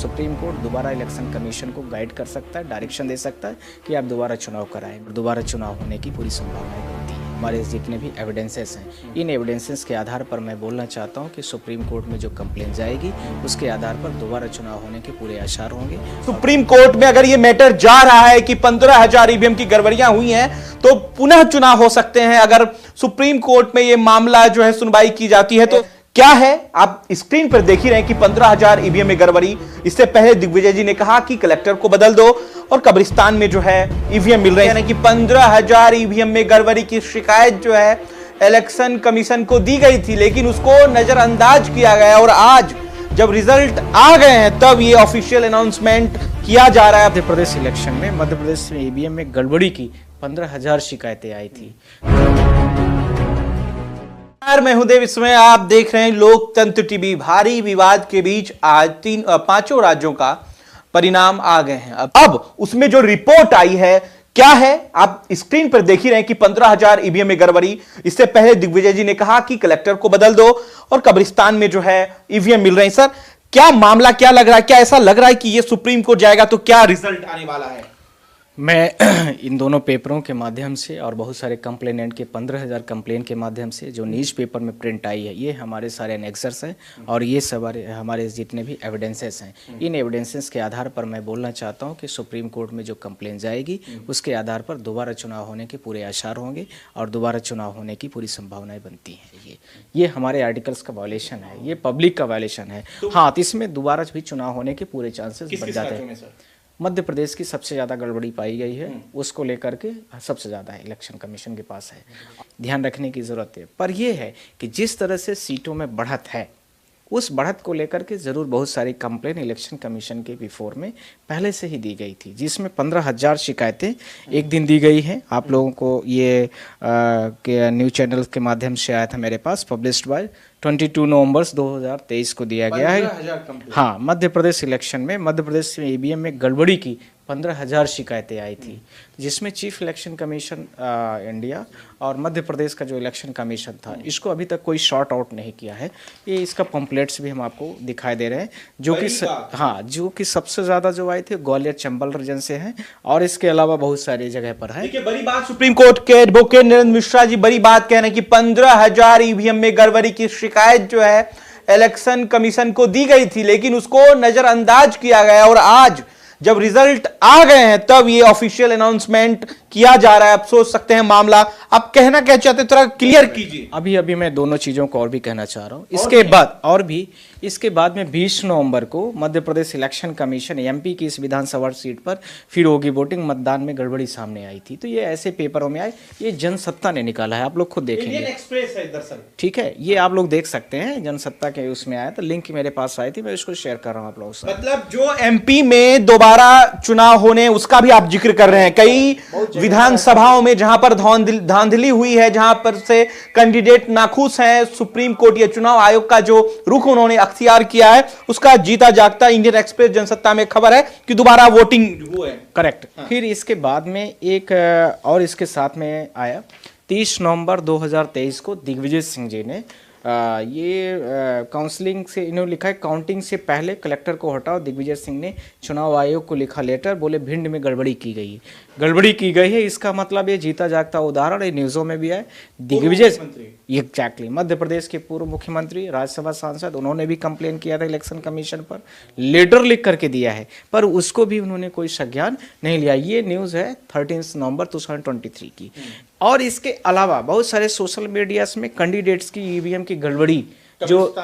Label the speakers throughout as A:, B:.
A: Supreme court दोबारा election commission को guide कर सकता है, डायरेक्शन दे सकता है कि आप दोबारा चुनाव कराएं। दोबारा चुनाव होने की पूरी संभावनाएं बनती है। हमारे जितने भी एविडेंसेस हैं, इन एविडेंसेस के आधार पर मैं बोलना चाहता हूं कि सुप्रीम कोर्ट में जो कंप्लेंट जाएगी उसके आधार पर दोबारा चुनाव होने के पूरे आसार होंगे।
B: सुप्रीम कोर्ट में अगर ये मैटर जा रहा है कि 15,000 ईवीएम की गड़बड़ियां हुई हैं तो पुनः चुनाव हो सकते हैं। अगर सुप्रीम कोर्ट में ये मामला जो है सुनवाई की जाती है तो क्या है, आप स्क्रीन पर देख ही रहे हैं कि 15,000 ईवीएम में गड़बड़ी। इससे पहले दिग्विजय जी ने कहा कि कलेक्टर को बदल दो और कब्रिस्तान में जो है ईवीएम मिल रहे हैं, यानी कि 15,000 ईवीएम में गड़बड़ी की शिकायत जो है इलेक्शन कमीशन को दी गई थी, लेकिन उसको नजरअंदाज किया गया और आज जब रिजल्ट आ गए हैं तब ये ऑफिशियल अनाउंसमेंट किया जा रहा है।
A: मध्य प्रदेश इलेक्शन में मध्य प्रदेश में ईवीएम में गड़बड़ी की 15,000 शिकायतें आई थी।
B: मैं हूं देव, इसमें आप देख रहे हैं लोकतंत्र टीवी। भारी विवाद के बीच आज पांचों राज्यों का परिणाम आ गए हैं। अब उसमें जो रिपोर्ट आई है क्या है, आप स्क्रीन पर देख ही रहे हैं कि 15,000 ईवीएम में गड़बड़ी। इससे पहले दिग्विजय जी ने कहा कि कलेक्टर को बदल दो और कब्रिस्तान में जो है ईवीएम मिल रहे हैं। सर, क्या मामला क्या लग रहा है? क्या ऐसा लग रहा है कि ये सुप्रीम कोर्ट जाएगा तो क्या रिजल्ट आने वाला है?
A: मैं इन दोनों पेपरों के माध्यम से और बहुत सारे कंप्लेनेंट के 15,000 कंप्लेन के माध्यम से जो न्यूज पेपर में प्रिंट आई है, ये हमारे सारे एनेक्सर्स हैं और ये सब हमारे जितने भी एविडेंसेस हैं, इन एविडेंसेस के आधार पर मैं बोलना चाहता हूं कि सुप्रीम कोर्ट में जो कंप्लेन जाएगी उसके आधार पर दोबारा चुनाव होने के पूरे आसार होंगे और दोबारा चुनाव होने की पूरी संभावनाएं बनती हैं। ये हमारे आर्टिकल्स का वायलेशन है, ये पब्लिक का वायलेशन है। हाँ, तो इसमें दोबारा भी चुनाव होने के पूरे चांसेस बढ़ जाते हैं। मध्य प्रदेश की सबसे ज़्यादा गड़बड़ी पाई गई है, उसको लेकर के सबसे ज़्यादा इलेक्शन कमीशन के पास है, ध्यान रखने की ज़रूरत है। पर यह है कि जिस तरह से सीटों में बढ़त है, उस बढ़त को लेकर के ज़रूर बहुत सारी कंप्लेन इलेक्शन कमीशन के बिफोर में पहले से ही दी गई थी, जिसमें 15,000 शिकायतें एक दिन दी गई हैं। आप लोगों को ये न्यूज़ चैनल के माध्यम से आया था मेरे पास, पब्लिश्ड बाय 22 नवंबर 2023 को दिया गया है। हाँ, मध्य प्रदेश इलेक्शन में मध्य प्रदेश में ईवीएम में गड़बड़ी की 15,000 शिकायतें आई थी, जिसमें चीफ इलेक्शन कमीशन इंडिया और मध्य प्रदेश का जो इलेक्शन कमीशन था, इसको अभी तक कोई शॉर्ट आउट नहीं किया है। ये इसका पम्पलेट्स भी हम आपको दिखाई दे रहे हैं, जो कि जो कि सबसे ज़्यादा जो आए थे ग्वालियर चंबल रीजन से हैं और इसके अलावा बहुत सारी जगह पर है।
B: देखिए, बड़ी बात सुप्रीम कोर्ट के एडवोकेट नरेंद्र मिश्रा जी बड़ी बात कह रहे हैं कि 15,000 ईवीएम में गड़बड़ी की शिकायत जो है इलेक्शन कमीशन को दी गई थी, लेकिन उसको नजरअंदाज किया गया और आज जब रिजल्ट आ गए हैं तब ये ऑफिशियल अनाउंसमेंट किया जा रहा है। आप सोच सकते हैं मामला, आप कहना क्या चाहते हैं, थोड़ा क्लियर कीजिए।
A: अभी मैं दोनों चीज़ों को और भी कहना चाह रहा हूँ। इसके बाद में 20 नवंबर को Madhya Pradesh election commission MP की इस विधानसभा सीट पर फिर होगी वोटिंग, मतदान में गड़बड़ी सामने आई थी। तो ये ऐसे पेपरों में आए, ये जनसत्ता ने निकाला है, आप लोग खुद देखेंगे।
B: इंडियन एक्सप्रेस है दरअसल,
A: ठीक है, ये आप लोग देख सकते हैं, जनसत्ता के उसमें आया था, लिंक मेरे पास आई थी, मैं इसको शेयर कर रहा हूँ आप लोगों से।
B: मतलब जो एमपी में दोबारा चुनाव होने उसका भी आप जिक्र कर रहे हैं। कई विधानसभाओं में जहां पर धांधली हुई है, जहां पर से कैंडिडेट नाखुश हैं, सुप्रीम कोर्ट या चुनाव आयोग का जो रुख उन्होंने अख्तियार किया है उसका जीता जागता इंडियन एक्सप्रेस जनसत्ता में खबर है कि दोबारा वोटिंग हुआ है।
A: करेक्ट। फिर इसके बाद में एक और इसके साथ में आया 30 नवंबर 2023 को दिग्विजय सिंह जी ने ये काउंसलिंग से इन्होंने लिखा है, काउंटिंग से पहले कलेक्टर को हटाओ। दिग्विजय सिंह ने चुनाव आयोग को लिखा लेटर, बोले भिंड में गड़बड़ी की गई है। इसका मतलब ये जीता जागता उदाहरण, ये न्यूज़ों में भी है। दिग्विजय एग्जैक्टली मध्य प्रदेश के पूर्व मुख्यमंत्री, राज्यसभा सांसद, उन्होंने भी कंप्लेन किया था इलेक्शन कमीशन पर, लेटर लिख करके दिया है, पर उसको भी उन्होंने कोई संज्ञान नहीं लिया। ये न्यूज़ है 13 नवंबर 2023 की। और इसके अलावा बहुत सारे सोशल मीडियाज में कैंडिडेट्स की ईवीएम की गड़बड़ी जो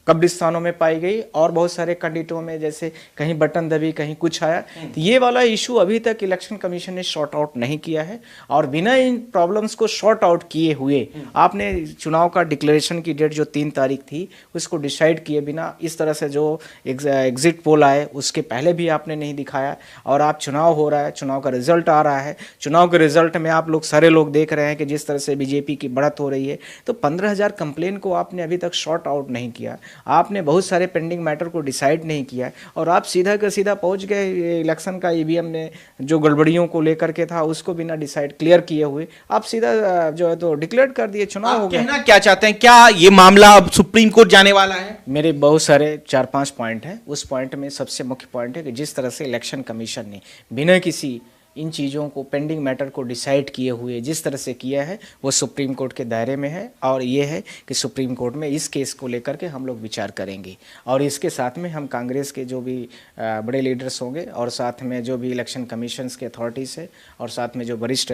A: कब्रिस्तानों में पाई गई और बहुत सारे कैंडिडेटों में जैसे कहीं बटन दबी, कहीं कुछ आया। तो ये वाला इशू अभी तक इलेक्शन कमीशन ने शॉर्ट आउट नहीं किया है और बिना इन प्रॉब्लम्स को शॉर्ट आउट किए हुए आपने चुनाव का डिक्लेरेशन की डेट जो 3 तारीख थी उसको डिसाइड किए बिना इस तरह से जो एग्जिट पोल आए उसके पहले भी आपने नहीं दिखाया और आप चुनाव हो रहा है, चुनाव का रिजल्ट आ रहा है, चुनाव के रिजल्ट में आप लोग सारे लोग देख रहे हैं कि जिस तरह से बीजेपी की बढ़त हो रही है, तो 15,000 कंप्लेन को आपने अभी तक शॉर्ट आउट नहीं किया। आपने बहुत सारे पेंडिंग मैटर को डिसाइड नहीं किया है और आप सीधा का सीधा पहुंच गए इलेक्शन का ईवीएम में जो गड़बड़ियों को लेकर के था उसको बिना डिसाइड क्लियर किए हुए आप सीधा जो है तो डिक्लेयर कर दिए, चुनाव हो गया।
B: कहना क्या चाहते हैं, क्या ये मामला अब सुप्रीम कोर्ट जाने वाला है?
A: मेरे बहुत सारे 4-5 पॉइंट हैं। उस पॉइंट में सबसे मुख्य पॉइंट है कि जिस तरह से इलेक्शन कमीशन ने बिना किसी इन चीज़ों को पेंडिंग मैटर को डिसाइड किए हुए जिस तरह से किया है वो सुप्रीम कोर्ट के दायरे में है और ये है कि सुप्रीम कोर्ट में इस केस को लेकर के हम लोग विचार करेंगे और इसके साथ में हम कांग्रेस के जो भी बड़े लीडर्स होंगे और साथ में जो भी इलेक्शन कमीशंस के अथॉरिटीज़ है और साथ में जो वरिष्ठ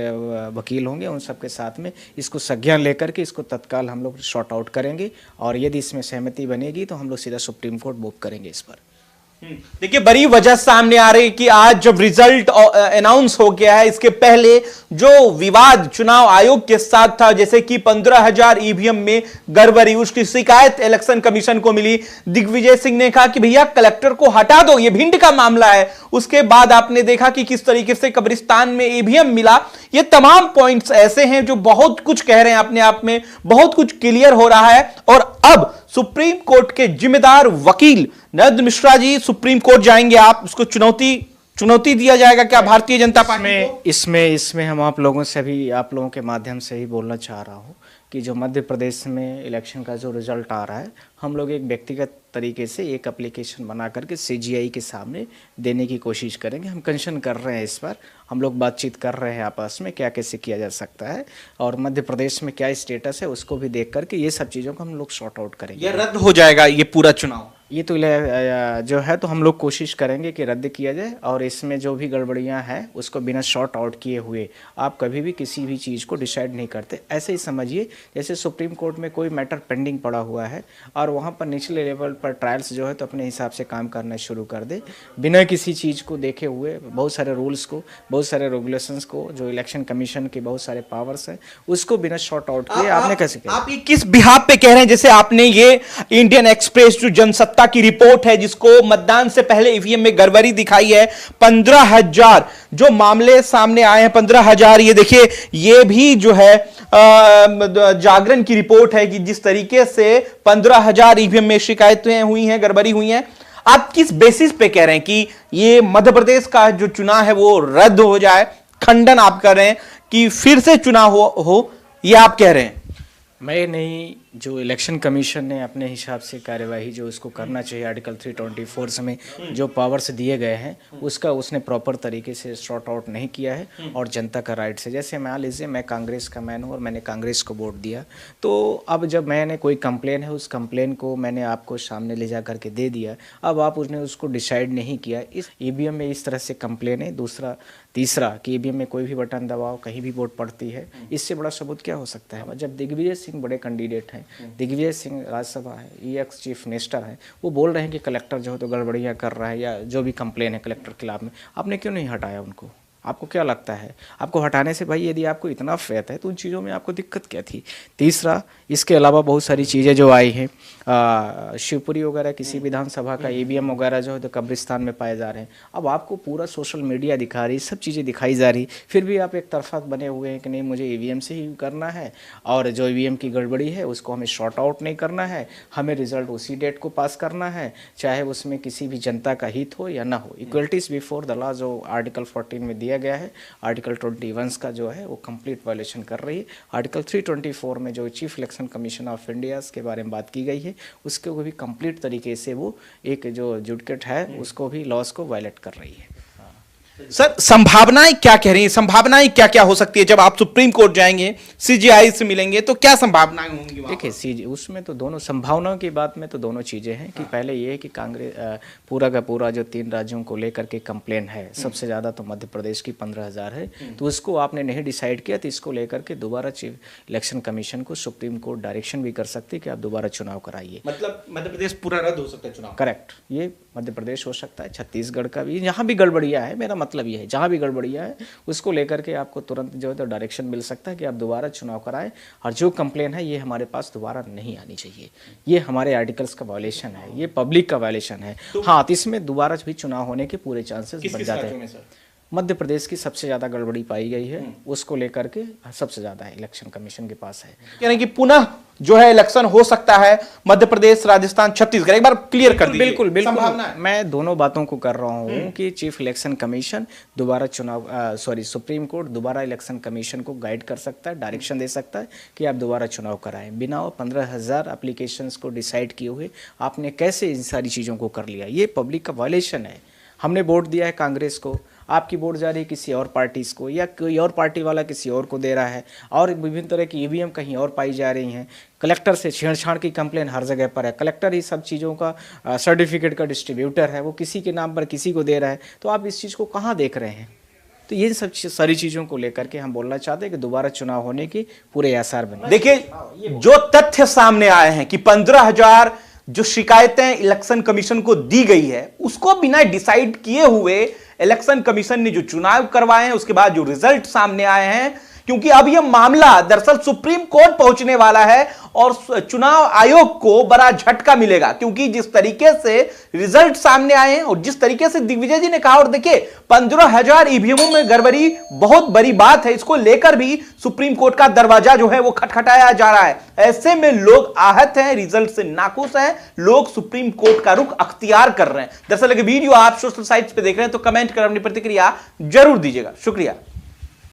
A: वकील होंगे उन सब के साथ में इसको संज्ञान लेकर के इसको तत्काल हम लोग शॉर्ट आउट करेंगे और यदि इसमें सहमति बनेगी तो हम लोग सीधा सुप्रीम कोर्ट मूव करेंगे इस पर।
B: देखिए बड़ी वजह सामने आ रही है कि आज जब रिजल्ट अनाउंस हो गया है इसके पहले जो विवाद चुनाव आयोग के साथ था, जैसे कि 15,000 ईवीएम में गड़बड़ी, उसकी शिकायत इलेक्शन कमीशन को मिली। दिग्विजय सिंह ने कहा कि भैया कलेक्टर को हटा दो, ये भिंड का मामला है। उसके बाद आपने देखा कि किस तरीके से कब्रिस्तान में ईवीएम मिला। ये तमाम पॉइंट्स ऐसे हैं जो बहुत कुछ कह रहे हैं, अपने आप में बहुत कुछ क्लियर हो रहा है। और अब सुप्रीम कोर्ट के जिम्मेदार वकील नरेंद्र मिश्रा जी सुप्रीम कोर्ट जाएंगे, आप उसको चुनौती दिया जाएगा क्या भारतीय जनता पार्टी को?
A: इसमें हम आप लोगों से भी, आप लोगों के माध्यम से ही बोलना चाह रहा हूँ कि जो मध्य प्रदेश में इलेक्शन का जो रिजल्ट आ रहा है, हम लोग एक व्यक्तिगत तरीके से एक एप्लीकेशन बना करके सीजीआई के सामने देने की कोशिश करेंगे। हम कंसर्न कर रहे हैं इस पर, हम लोग बातचीत कर रहे हैं आपस में क्या कैसे किया जा सकता है और मध्य प्रदेश में क्या स्टेटस है उसको भी देख करके ये सब चीज़ों को हम लोग सॉर्ट आउट करेंगे।
B: ये रद्द हो जाएगा ये पूरा चुनाव?
A: ये तो जो है तो हम लोग कोशिश करेंगे कि रद्द किया जाए और इसमें जो भी गड़बड़ियां हैं उसको बिना शॉर्ट आउट किए हुए आप कभी भी किसी भी चीज़ को डिसाइड नहीं करते। ऐसे ही समझिए जैसे सुप्रीम कोर्ट में कोई मैटर पेंडिंग पड़ा हुआ है और वहाँ पर निचले लेवल पर ट्रायल्स जो है तो अपने हिसाब से काम करना शुरू कर दे बिना किसी चीज़ को देखे हुए, बहुत सारे रूल्स को, बहुत सारे रेगुलेशंस को, जो इलेक्शन कमीशन के बहुत सारे पावर्स हैं उसको बिना शॉर्ट आउट किए आपने कैसे किया?
B: आप ये किस बिहाफ पे कह रहे हैं? जैसे आपने ये इंडियन एक्सप्रेस जो जनसत्ता की रिपोर्ट है जिसको मतदान से पहले ईवीएम में गड़बड़ी दिखाई है, 15,000 जो मामले सामने आए हैं, 15,000। ये देखिए ये भी जो है जागरण की रिपोर्ट है कि जिस तरीके से 15,000 ईवीएम में शिकायतें हुई हैं, गड़बड़ी हुई हैं। आप किस बेसिस पे कह रहे हैं कि ये मध्य प्रदेश का जो चुनाव है वो रद्द हो जाए? खंडन आप कर रहे हैं कि फिर से चुनाव हो ये आप कह रहे हैं?
A: मैं नहीं, जो इलेक्शन कमीशन ने अपने हिसाब से कार्यवाही जो उसको करना चाहिए आर्टिकल 324 में जो पावर्स दिए गए हैं उसका उसने प्रॉपर तरीके से सॉर्ट आउट नहीं किया है और जनता का राइट से, जैसे मान लीजिए मैं कांग्रेस का मैन हूँ और मैंने कांग्रेस को वोट दिया, तो अब जब मैंने कोई कंप्लेन है उस कंप्लेन को मैंने आपको सामने ले जा करके दे दिया, अब आप उसने उसको डिसाइड नहीं किया। इस ईवीएम में इस तरह से कंप्लेन है। तीसरा कि ईवीएम में कोई भी बटन दबाओ कहीं भी वोट पड़ती है, इससे बड़ा सबूत क्या हो सकता है? जब दिग्विजय सिंह बड़े कैंडिडेट हैं, दिग्विजय सिंह राज्यसभा है, ये एक्स चीफ मिनिस्टर है, वो बोल रहे हैं कि कलेक्टर जो है तो गड़बड़ियाँ कर रहा है या जो भी कंप्लेन है कलेक्टर के खिलाफ में, आपने क्यों नहीं हटाया उनको? आपको क्या लगता है आपको हटाने से, भाई यदि आपको इतना फेथ है तो उन चीज़ों में आपको दिक्कत क्या थी? तीसरा, इसके अलावा बहुत सारी चीज़ें जो आई हैं, शिवपुरी वगैरह किसी विधानसभा का ईवीएम वगैरह जो है तो कब्रिस्तान में पाए जा रहे हैं। अब आपको पूरा सोशल मीडिया दिखा रही, सब चीज़ें दिखाई जा रही, फिर भी आप एक तरफा बने हुए हैं कि नहीं मुझे ईवीएम से ही करना है और जो ईवीएम की गड़बड़ी है उसको हमें शॉर्ट आउट नहीं करना है, हमें रिजल्ट उसी डेट को पास करना है, चाहे उसमें किसी भी जनता का हित हो या ना हो। इक्वलिटीज़ बिफोर द लॉ जो आर्टिकल 14 में दिया गया है, आर्टिकल 21 का जो है वो कंप्लीट वायलेशन कर रही है। आर्टिकल 324 में जो chief election commission of India के बारे में बात की गई है उसको भी कंप्लीट तरीके से वो एक जो जुडिकेट है उसको भी लॉस को वायलेट कर रही है।
B: सर संभावनाएं क्या कह रही हैं? संभावनाएं क्या क्या हो सकती है जब आप सुप्रीम कोर्ट जाएंगे, सीजीआई से मिलेंगे तो क्या संभावनाएं होंगी?
A: देखिए उसमें तो दोनों संभावनाओं की बात में तो दोनों चीज़ें हैं कि पहले ये है कि कांग्रेस पूरा का पूरा जो 3 राज्यों को लेकर के कंप्लेन है, सबसे ज़्यादा तो मध्य प्रदेश की 15,000 है, तो उसको आपने नहीं डिसाइड किया तो इसको लेकर के दोबारा चीफ इलेक्शन कमीशन को सुप्रीम कोर्ट डायरेक्शन भी कर सकती है कि आप दोबारा चुनाव कराइए।
B: मतलब मध्य प्रदेश पूरा रद्द हो सकता है चुनाव?
A: करेक्ट, ये मध्य प्रदेश हो सकता है, छत्तीसगढ़ का भी, जहाँ भी गड़बड़िया है, मेरा मतलब ये है जहाँ भी गड़बड़िया है उसको लेकर के आपको तुरंत जो है तो डायरेक्शन मिल सकता है कि आप दोबारा चुनाव कराएं और जो कंप्लेन है ये हमारे पास दोबारा नहीं आनी चाहिए। ये हमारे आर्टिकल्स का वायलेशन है, ये पब्लिक का वायलेशन है। हाँ, तो इसमें दोबारा भी चुनाव होने के पूरे चांसेस बन जाते हैं। मध्य प्रदेश की सबसे ज़्यादा गड़बड़ी पाई गई है, उसको लेकर के सबसे ज़्यादा इलेक्शन कमीशन के पास है।
B: यानी कि पुनः जो है इलेक्शन हो सकता है मध्य प्रदेश, राजस्थान, छत्तीसगढ़? एक बार क्लियर कर दीजिए।
A: बिल्कुल बिल्कुल
B: संभावना है।
A: मैं दोनों बातों को कर रहा हूँ कि चीफ इलेक्शन कमीशन दोबारा चुनाव सुप्रीम कोर्ट दोबारा इलेक्शन कमीशन को गाइड कर सकता है, डायरेक्शन दे सकता है कि आप दोबारा चुनाव कराएं। बिना 15,000 एप्लीकेशंस को डिसाइड किए हुए आपने कैसे इन सारी चीज़ों को कर लिया? ये पब्लिक का वायलेशन है। हमने वोट दिया है कांग्रेस को, आपकी वोट जा रही है किसी और पार्टीज को, या कोई और पार्टी वाला किसी और को दे रहा है, और विभिन्न तरह की ईवीएम कहीं और पाई जा रही हैं। कलेक्टर से छेड़छाड़ की कंप्लेन हर जगह पर है। कलेक्टर ही सब चीज़ों का सर्टिफिकेट का डिस्ट्रीब्यूटर है, वो किसी के नाम पर किसी को दे रहा है। तो आप इस चीज़ को कहाँ देख रहे हैं? तो ये सब सारी चीज़ों को लेकर के हम बोलना चाहते हैं कि दोबारा चुनाव होने के पूरे आसार बने।
B: देखिए, जो तथ्य सामने आए हैं कि 15,000 जो शिकायतें इलेक्शन कमीशन को दी गई है, उसको बिना डिसाइड किए हुए इलेक्शन कमीशन ने जो चुनाव करवाए हैं, उसके बाद जो रिजल्ट सामने आए हैं, क्योंकि अब यह मामला दरअसल सुप्रीम कोर्ट पहुंचने वाला है और चुनाव आयोग को बड़ा झटका मिलेगा, क्योंकि जिस तरीके से रिजल्ट सामने आए हैं और जिस तरीके से दिग्विजय जी ने कहा, और देखिए 15,000 ईवीएमों में गड़बड़ी बहुत बड़ी बात है, इसको लेकर भी सुप्रीम कोर्ट का दरवाजा जो है वो खटखटाया जा रहा है। ऐसे में लोग आहत हैं, रिजल्ट से नाखुश हैं, लोग सुप्रीम कोर्ट का रुख अख्तियार कर रहे हैं। दरअसल वीडियो आप सोशल साइट्स पे देख रहे हैं तो कमेंट कर अपनी प्रतिक्रिया जरूर दीजिएगा। शुक्रिया।